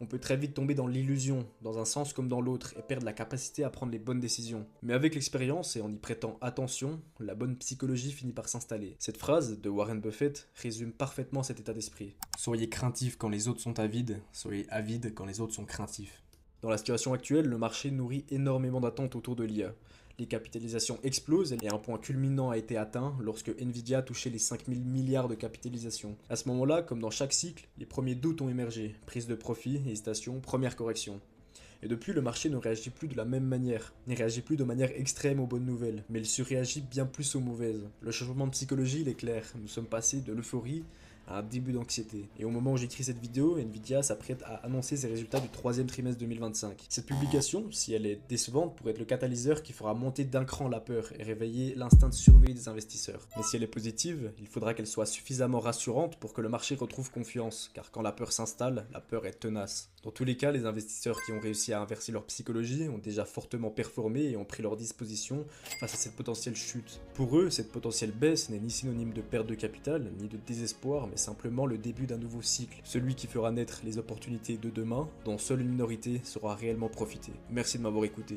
On peut très vite tomber dans l'illusion, dans un sens comme dans l'autre, et perdre la capacité à prendre les bonnes décisions. Mais avec l'expérience et en y prêtant attention, la bonne psychologie finit par s'installer. Cette phrase de Warren Buffett résume parfaitement cet état d'esprit. Soyez craintifs quand les autres sont avides, soyez avides quand les autres sont craintifs. Dans la situation actuelle, le marché nourrit énormément d'attentes autour de l'IA. Les capitalisations explosent et un point culminant a été atteint lorsque Nvidia a touché les 5000 milliards de capitalisation. À ce moment-là, comme dans chaque cycle, les premiers doutes ont émergé. Prise de profit, hésitation, première correction. Et depuis, le marché ne réagit plus de la même manière, ne réagit plus de manière extrême aux bonnes nouvelles, mais il surréagit bien plus aux mauvaises. Le changement de psychologie, il est clair. Nous sommes passés de l'euphorie à un début d'anxiété. Et au moment où j'écris cette vidéo, Nvidia s'apprête à annoncer ses résultats du troisième trimestre 2025. Cette publication, si elle est décevante, pourrait être le catalyseur qui fera monter d'un cran la peur et réveiller l'instinct de survie des investisseurs. Mais si elle est positive, il faudra qu'elle soit suffisamment rassurante pour que le marché retrouve confiance, car quand la peur s'installe, la peur est tenace. Dans tous les cas, les investisseurs qui ont réussi à inverser leur psychologie ont déjà fortement performé et ont pris leur disposition face à cette potentielle chute. Pour eux, cette potentielle baisse n'est ni synonyme de perte de capital, ni de désespoir, mais simplement le début d'un nouveau cycle, celui qui fera naître les opportunités de demain, dont seule une minorité saura réellement profiter. Merci de m'avoir écouté.